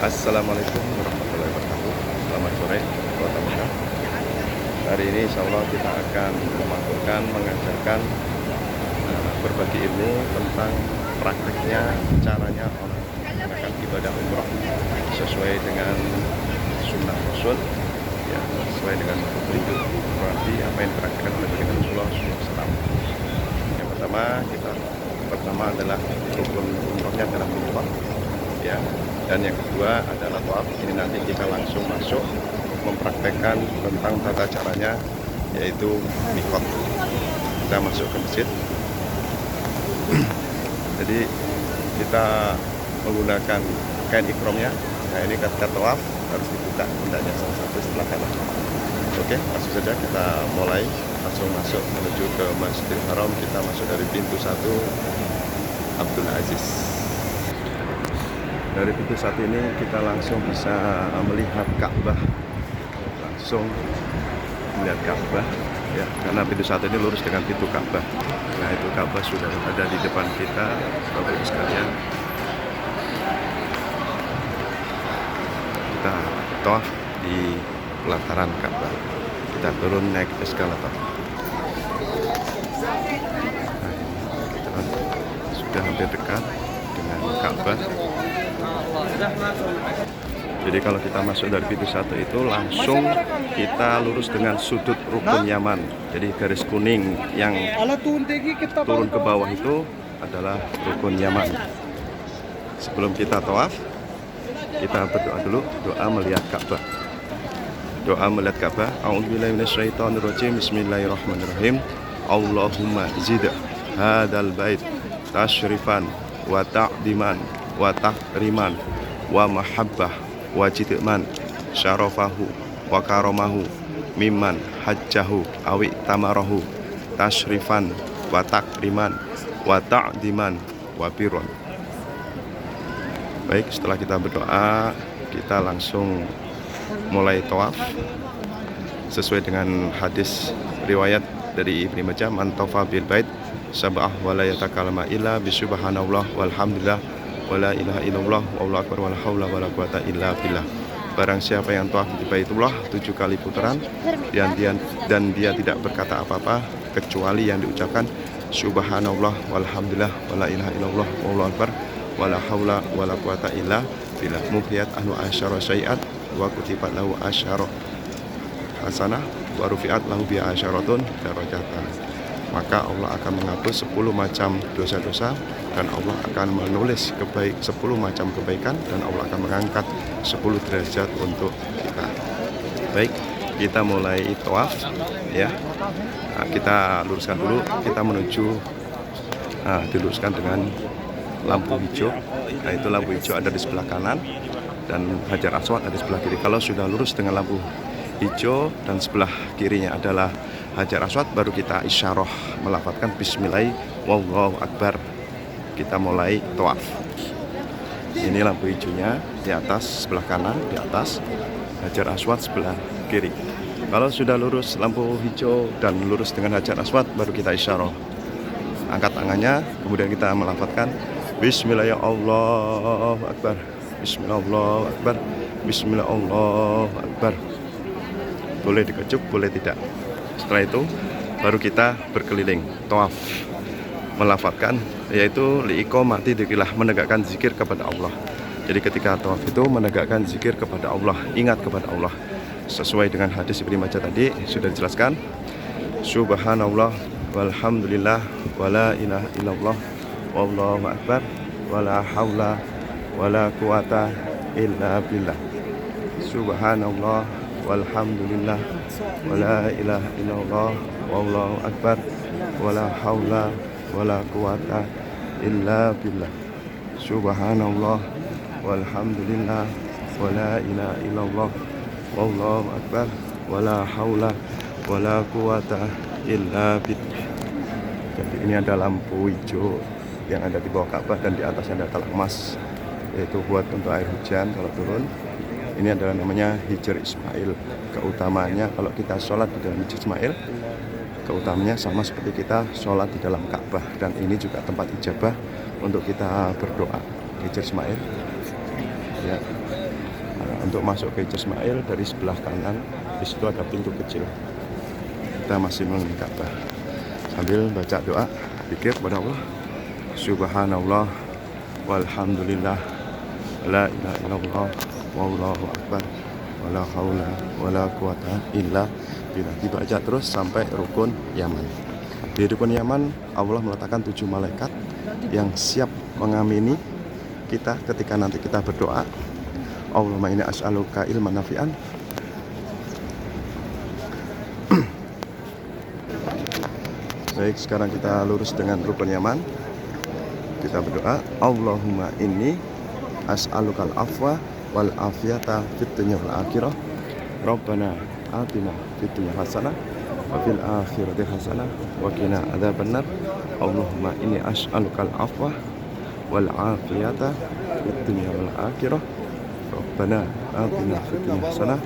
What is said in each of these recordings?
Assalamualaikum warahmatullahi wabarakatuh. Selamat sore Kota Mekah. Hari ini insya Allah kita akan mengajarkan berbagi ilmu tentang prakteknya, caranya orang melakukan ibadah umroh sesuai dengan sunnah Rasul, ya, sesuai dengan petunjuk berarti apa yang dipraktikkan oleh baginda Rasulullah SAW. Yang pertama adalah rukun umrohnya adalah mikot, ya. Dan yang kedua adalah tawaf. Ini nanti kita langsung masuk mempraktekkan tentang tata caranya, yaitu mikot. Kita masuk ke masjid. Jadi kita menggunakan kain ikromnya. Nah, ini ketika tawaf harus dibuka pundaknya salah satu sebelah kanan. Oke, langsung saja kita mulai langsung masuk menuju ke Masjidil Haram. Kita masuk dari pintu 1 Abdul Aziz. Dari pintu 1 ini kita langsung bisa melihat Ka'bah, langsung melihat Ka'bah, ya, karena pintu 1 ini lurus dengan pintu Ka'bah. Nah, itu Ka'bah sudah ada di depan kita, Bapak Ibu sekalian. Kita tawaf di pelataran Ka'bah. Kita turun naik eskalator. Nah, kita sudah hampir dekat dengan Ka'bah. Jadi kalau kita masuk dari pintu 1 itu langsung kita lurus dengan sudut rukun Yaman. Jadi garis kuning yang turun ke bawah itu adalah rukun Yaman. Sebelum kita tawaf, kita berdoa dulu, doa melihat Ka'bah. Doa melihat Ka'bah. A'udzubillahi minasyaitonirrajim. Bismillahirrahmanirrahim. Allahumma zid hadzal bait tasyrifan wa ta'diman wa takriman wa mahabbah wa jidman syarafahu wa karamahu mimman hajjahu awi tamarahu tasyrifan wa takriman wa ta'diman wa birron. Baik, setelah kita berdoa, kita langsung mulai tawaf sesuai dengan hadis riwayat dari Ibnu Majah, man tawafa bil bait sab'ah wa la yatakalama illa bi subhanallah walhamdulillah wala ilaha illallah wallahu akbar wala haula wala quwata illa billah. Barang siapa yang tawaf di Baitullah 7 kali putaran dan dia tidak berkata apa-apa kecuali yang diucapkan subhanallah walhamdulillah wala ilaha illallah wallahu akbar wala haula wala quwata illa billah, mufiyat anu asyara syai'at wa kutibat lahu asyara hasanah wa rufi'at lahu bi asyaratun darajatan. Maka Allah akan menghapus 10 macam dosa-dosa, dan Allah akan menulis 10 macam kebaikan, dan Allah akan mengangkat 10 derajat untuk kita. Baik, kita mulai tawaf, ya. Nah, kita luruskan dulu, kita menuju diluruskan dengan lampu hijau. Nah, itu lampu hijau ada di sebelah kanan dan Hajar Aswad ada di sebelah kiri. Kalau sudah lurus dengan lampu hijau dan sebelah kirinya adalah Hajar Aswad, baru kita isyarah melafadzkan bismillah wallahu akbar. Kita mulai tawaf. Ini lampu hijaunya di atas sebelah kanan, di atas Hajar Aswad sebelah kiri. Kalau sudah lurus lampu hijau dan lurus dengan Hajar Aswad, baru kita isyarah. Angkat tangannya, kemudian kita melafadzkan bismillah ya Allah akbar, bismillah Allah akbar, bismillah Allah akbar. Boleh dikecup, boleh tidak. Setelah itu baru kita berkeliling tawaf, melafadzkan yaitu liiqamati dzikrillah, menegakkan zikir kepada Allah. Jadi ketika tawaf itu menegakkan zikir kepada Allah, ingat kepada Allah. Sesuai dengan hadis Ibnu Majah tadi sudah dijelaskan, subhanallah walhamdulillah wala ilaha illallah wallahu akbar wala haula wala quwata illa billah. Subhanallah walhamdulillah wala ilaha illallah wallahu akbar wala haula wala quwata illa billah. Subhanallah walhamdulillah wala ilaha illallah wallahu akbar wala haula wala quwata illa billah. Jadi ini ada lampu hijau yang ada di bawah Ka'bah dan di atasnya ada talang emas, yaitu buat untuk air hujan kalau turun. Ini adalah namanya Hijr Ismail. Keutamaannya kalau kita sholat di dalam Hijr Ismail, keutamanya sama seperti kita sholat di dalam Ka'bah. Dan ini juga tempat ijabah untuk kita berdoa. Hijr Ismail, ya. untuk masuk ke Ismail dari sebelah kanan. Di situ ada pintu kecil. Kita masih mengelilingi Ka'bah sambil baca doa zikir kepada Allah. Subhanallah walhamdulillah la ilaha illallah wallahu akbar wala haula wala quwata illa billah. Dibaca terus sampai rukun Yaman. Di rukun Yaman Allah meletakkan 7 malaikat yang siap mengamini kita ketika nanti kita berdoa. Allahumma inni as'aluka ilman nafi'an. Baik, sekarang kita lurus dengan rukun Yaman. Kita berdoa, Allahumma inni as'alukal afwa wal afiyata fid dunya wal akhirah. Rabbana atina fid dunya hasanah wa fil akhirati hasanah wa qina adzabannar. Allahumma inni as'alukal afwa wal afiyata fid dunya wal akhirah. Rabbana atina fid dunya hasanah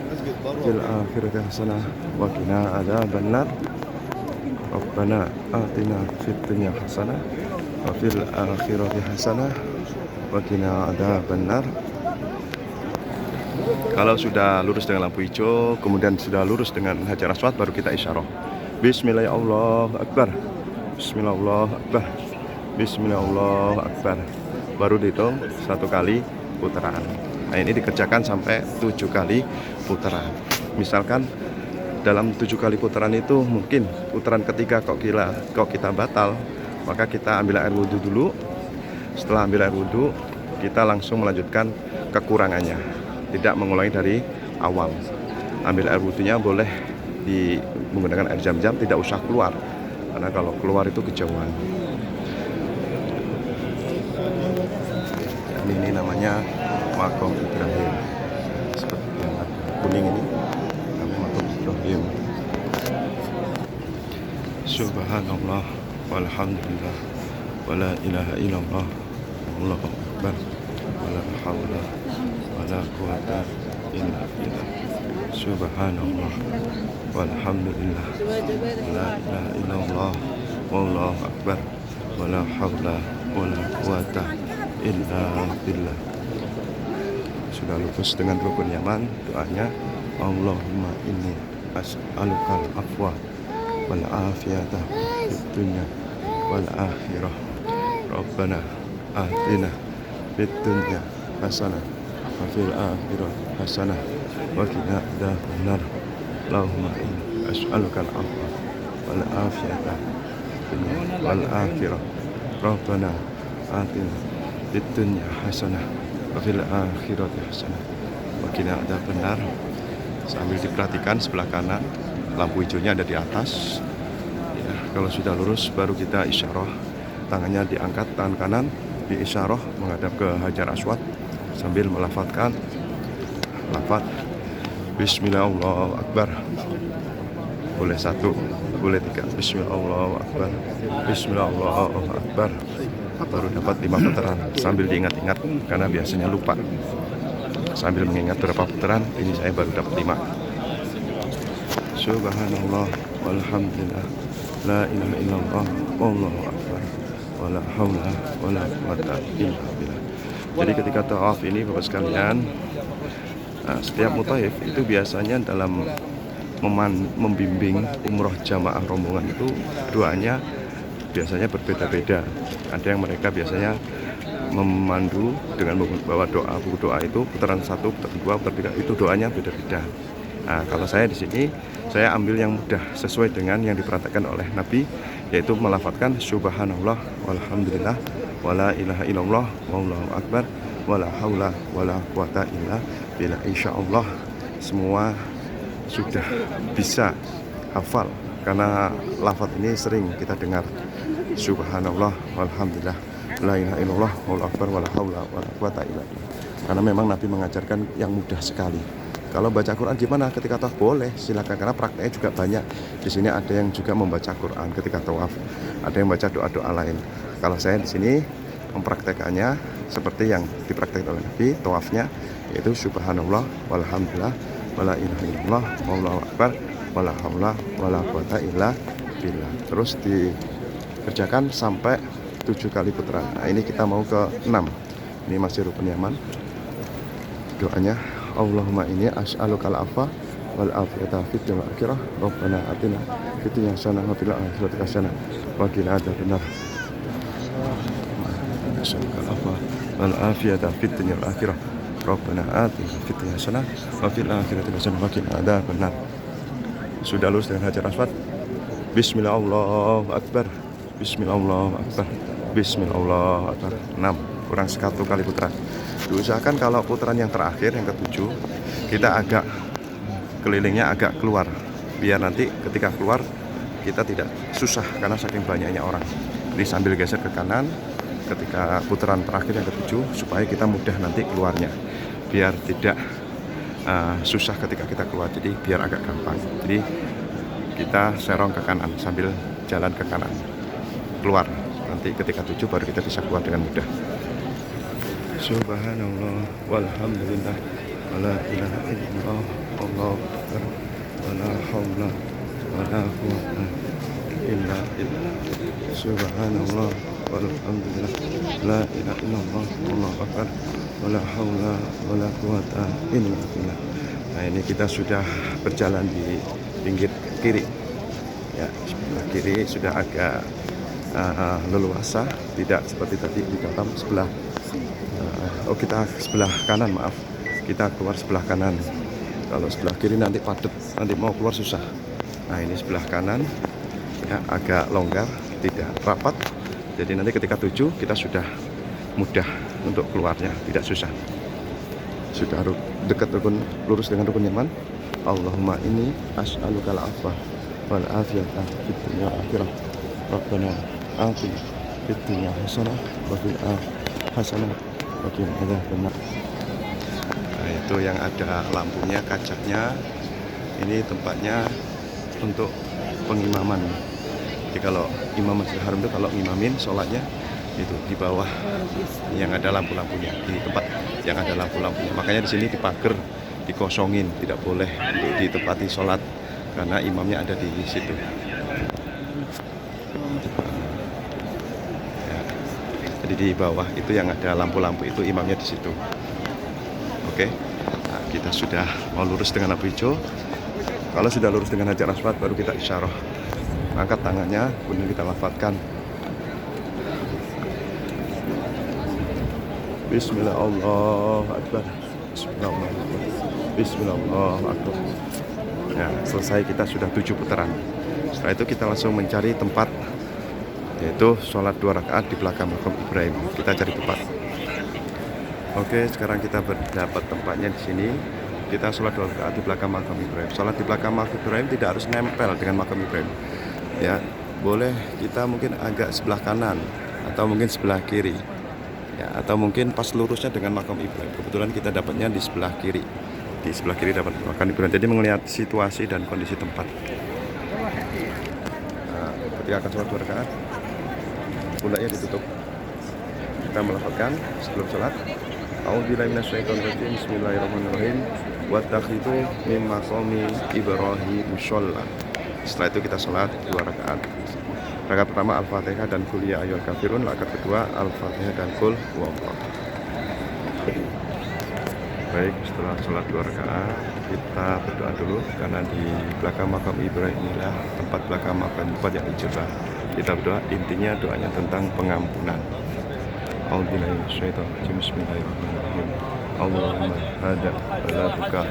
fil akhirati hasanah wa qina adzabannar. Rabbana atina fid dunya hasanah wa fil akhirati hasanah wa qina adzabannar. Kalau sudah lurus dengan lampu hijau, kemudian sudah lurus dengan Hajar Aswad, baru kita isyarah. Bismillahirrahmanirrahim. Bismillahirrahmanirrahim. Bismillahirrahmanirrahim. Baru dihitung 1 kali putaran. Nah, ini dikerjakan sampai 7 kali putaran. Misalkan dalam 7 kali putaran itu mungkin putaran ketiga kok kita batal, maka kita ambil air wudhu dulu. Setelah ambil air wudhu, kita langsung melanjutkan kekurangannya, tidak mengulangi dari awal. Ambil air wudhunya boleh menggunakan air zam-zam, tidak usah keluar, karena kalau keluar itu kejauhan. Ini namanya Maqam Ibrahim, seperti yang ada kuning ini namanya Maqam Ibrahim. Subhanallah walhamdulillah wala ilaha illallah wallahu akbar wala haula wala quwata illa billah. Subhanallah walhamdulillah la ilaha illallah wallahu akbar wala haula wala quwata illa billah. Sudah lupus dengan rukun Yaman, doanya Allahumma inni as'alukal afwa wal afiyata fid dunya wal akhirah. Rabbana atina fid dunya hasanah wa fil akhirati hasanah wa qina adzabannar. Allahumma inni as'alukal afwa wal afiyata fid dunya wal akhirah. Rabbana atina fid dunya hasanah wa fil akhirati hasanah wa qina adzabannar. Sambil diperhatikan sebelah kanan, lampu hijaunya ada di atas ya. Kalau sudah lurus baru kita isyarah, tangannya diangkat, tangan kanan diisyarah menghadap ke Hajar Aswad sambil melafadzkan lafaz Bismillahirrahmanirrahim. Boleh 1, boleh 3. Bismillahirrahmanirrahim. Bismillahirrahmanirrahim. Baru dapat 5 putaran sambil diingat-ingat, karena biasanya lupa. Sambil mengingat berapa putaran, ini saya baru dapat 5. Subhanallah walhamdulillah la ilaha illallah wallahu akbar wala haula wala quwata illa billah. Jadi ketika tawaf ini Bapak sekalian, setiap mutaif itu biasanya dalam membimbing umroh jamaah rombongan itu doanya biasanya berbeda-beda. Ada yang mereka biasanya memandu dengan membawa buku doa itu putaran 1, putaran 2, putaran 3, itu doanya beda-beda. Nah, kalau saya di sini saya ambil yang mudah sesuai dengan yang diperhatikan oleh Nabi, yaitu melafadzkan Subhanallah walhamdulillah wala ilaha illallah wallahu akbar wala haula wala quwata illa billah. Insyaallah semua sudah bisa hafal, karena lafaz ini sering kita dengar. Subhanallah walhamdulillah la ilaha illallah wallahu akbar wala haula wala quwata illa billah. Karena memang Nabi mengajarkan yang mudah sekali. Kalau baca Quran gimana ketika tawaf? Boleh, silakan, karena prakteknya juga banyak. Di sini ada yang juga membaca Quran ketika tawaf, ada yang baca doa-doa lain. Kalau saya di sini mempraktekannya seperti yang dipraktekkan oleh Nabi, tawafnya yaitu Subhanallah walhamdulillah wala ilaha illallah wallahu akbar wala haula wala quwata illa billah. Terus dikerjakan sampai 7 kali putaran. Nah, ini kita mau ke 6. Ini masih rukun Yaman. Doanya Allahumma inni as'alukal afwa wal afiyata fid dunya wal akhirah. Rabbana atina fid dunya hasanah wa fil akhirati hasanah wa qina adzabannar. As'alukal afwa wal afiyata fid dunya wal akhirah. Rabbana atina fid dunya hasanah wa fil akhirati hasanah wa qina adzabannar. Sudah lurus dengan Hajar Aswad. Bismillah, Allahu Akbar. Bismillah, Allahu Akbar. Bismillah, Allahu Akbar. 6 kurang 1 kali putaran. Diusahakan kalau putaran yang terakhir, yang ke-7, kita agak kelilingnya agak keluar, biar nanti ketika keluar kita tidak susah karena saking banyaknya orang. Jadi sambil geser ke kanan ketika putaran terakhir yang ke-7 supaya kita mudah nanti keluarnya, biar tidak susah ketika kita keluar. Jadi biar agak gampang. Jadi kita serong ke kanan sambil jalan ke kanan keluar. Nanti ketika 7 baru kita bisa keluar dengan mudah. Subhanallah walhamdulillah wala ilaha illallah Allahu akbar wala haula wala quwwata illa billah. Subhanallah walhamdulillah la ilaha illallah Allahu akbar wala haula wala quwwata illa billah. Nah, ini kita sudah berjalan di pinggir kiri. Ya, sebelah kiri sudah agak leluasa, tidak seperti tadi di dalam sebelah. Kita sebelah kanan, maaf. Kita keluar sebelah kanan. Kalau sebelah kiri nanti padat, nanti mau keluar susah. Nah, ini sebelah kanan ya, agak longgar, tidak rapat. Jadi nanti ketika 7 kita sudah mudah untuk keluarnya, tidak susah. Sudah dekat rukun, lurus dengan rukun yaman. Allahumma inni as'alukal afwa wal afiyata fid dunya wal akhirah. Rabbana atina fid dunya hasanah wa fil akhirati hasanah wa qina adzabannar. Nah, itu yang ada lampunya, kacanya. Ini tempatnya untuk pengimaman. Jadi kalau Imam Masjidil Haram itu kalau ngimamin sholatnya itu di bawah yang ada lampu-lampunya, di tempat yang ada lampu-lampunya. Makanya di sini dipager, dikosongin, tidak boleh untuk ditempati sholat karena imamnya ada di situ. Ya. Jadi di bawah itu yang ada lampu-lampu itu imamnya di situ. Oke, nah, kita sudah mau lurus dengan lampu hijau. Kalau sudah lurus dengan Hajar Aswad baru kita isyarah. Angkat tangannya, kemudian kita lafadzkan Bismillah Allahu Akbar. Bismillah Allahu Akbar. Bismillah Allahu Akbar. Ya, selesai kita sudah 7 putaran. Setelah itu kita langsung mencari tempat, yaitu sholat 2 rakaat di belakang makam Ibrahim. Kita cari tempat. Oke, sekarang kita berdapat tempatnya di sini. Kita sholat 2 rakaat di belakang makam Ibrahim. Sholat di belakang makam Ibrahim tidak harus nempel dengan makam Ibrahim. Ya, boleh kita mungkin agak sebelah kanan atau mungkin sebelah kiri. Ya, atau mungkin pas lurusnya dengan makam Ibrahim. Kebetulan kita dapatnya di sebelah kiri. Di sebelah kiri dapat makam Ibrahim. Jadi melihat situasi dan kondisi tempat. Nah, ketika akan sholat 2 rakaat, pundaknya ditutup. Kita melafadzkan sebelum sholat. A'udzubillahi minasyaitonir rajim. Bismillahirrahmanirrahim. Wattakhidhu min maqami Ibrahim musholla. Setelah itu kita sholat 2 rakaat. Rakaat pertama Al-Fatihah dan Qul ya ayyuhal kafirun. Rakaat kedua Al-Fatihah dan Qul huwallah. Baik, setelah sholat 2 rakaat kita berdoa dulu karena di belakang makam Ibrahim inilah tempat belakang makam tempat yang ijabah. Kita berdoa, intinya doanya tentang pengampunan. A'udzubillahi minasyaitonir rajim. Bismillahirrahmanirrahim. Allahumma hada balatuka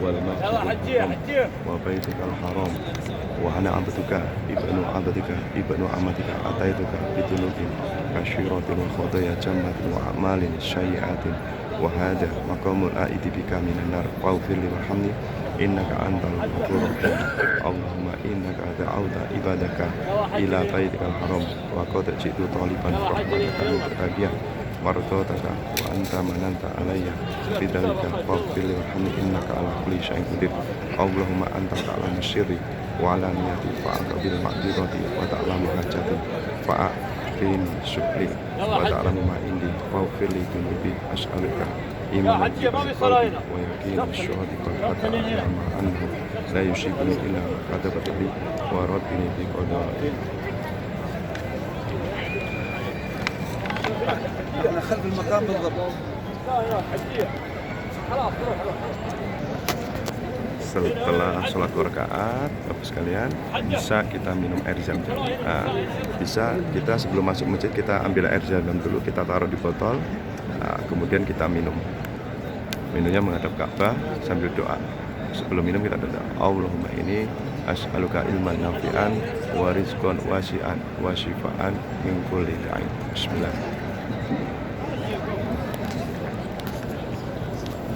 wal masjidil wa baitikal haram wa ana abduka ibnu abdika ibnu amatika ataituka bitunukin kasyiratin wa khotaya jammatin wa amalin syai'atin wa hada maqamul aidi bika minan nar waghfir li warhamni innaka antal ghafurur rahim. Allahumma innaka da'awta ibadaka ila baitikal haram wa qad ji'tu taliban rahmataka min barakiyah mardhataka wa anta mananta alayya bidzalika waghfir li warhamni innaka ala kulli syai'in qadir. Allahumma anta ta'lamu sirri wa alaniyati fa'aqbil ma'dzirati wa ta'lamu hajati fa'aqin syukri wa ta'lamu ma indi waghfir li dunubi as'aluka imanan qalbi wa yaqina syuhadi qalbaka ma anhu la yushibuni illa katabat li wa rabbini bi qada'i. أنا خلف المقام بالضبط. Setelah sholat 2 rakaat, Bapak sekalian, bisa kita minum air zam-zam. Nah, bisa kita sebelum masuk masjid kita ambil air zam-zam dulu, kita taruh di botol, kemudian kita minum. Minumnya menghadap Ka'bah sambil doa. Sebelum minum kita doa, Allahumma ini as'aluka ilman nafi'an wa rizqan wasi'an wa shifaan min kulli da'in. Bismillah.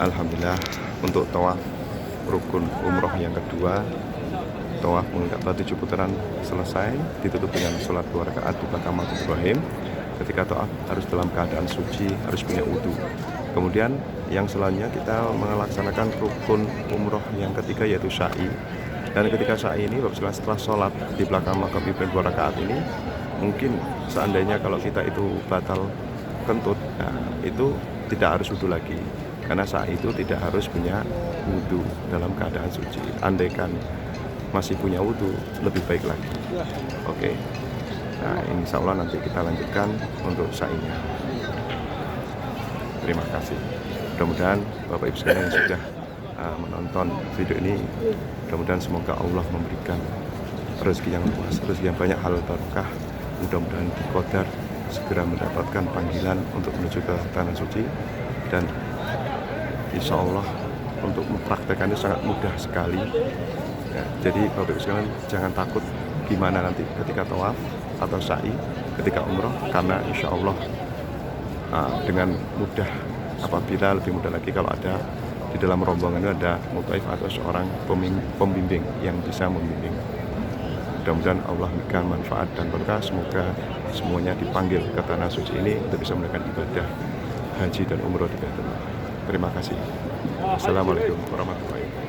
Alhamdulillah, untuk tawaf rukun umroh yang kedua, tawaf mengelilingi Ka'bah 7 putaran selesai, ditutup dengan sholat 2 rakaat di belakang makam Ibrahim. Ketika tawaf harus dalam keadaan suci, harus punya wudu. Kemudian yang selanjutnya kita melaksanakan rukun umroh yang ketiga, yaitu sa'i. Dan ketika sa'i ini, setelah sholat di belakang makam Ibrahim 2 rakaat ini, mungkin seandainya kalau kita itu batal kentut, nah, itu tidak harus wudu lagi. Karena sa'i itu tidak harus punya wudu dalam keadaan suci. Andaikan masih punya wudu, lebih baik lagi. Oke. Nah, insya Allah nanti kita lanjutkan untuk sa'inya. Terima kasih. Mudah-mudahan Bapak Ibu sekalian yang sudah menonton video ini, mudah-mudahan semoga Allah memberikan rezeki yang luas, rezeki yang banyak, halal barokah. Mudah-mudahan di Qadar segera mendapatkan panggilan untuk menuju ke tanah suci, dan insya Allah untuk mempraktekannya sangat mudah sekali. Ya, jadi Bapak Ibu sekalian jangan takut gimana nanti ketika tawaf atau sa'i, ketika umroh, karena insya Allah dengan mudah. Apabila lebih mudah lagi kalau ada di dalam rombongan itu ada mutaif atau seorang pembimbing yang bisa membimbing. Mudah-mudahan Allah memberikan manfaat dan berkah. Semoga semuanya dipanggil ke tanah suci ini untuk bisa melakukan ibadah haji dan umroh di Baitullah. Terima kasih. Assalamualaikum warahmatullahi wabarakatuh.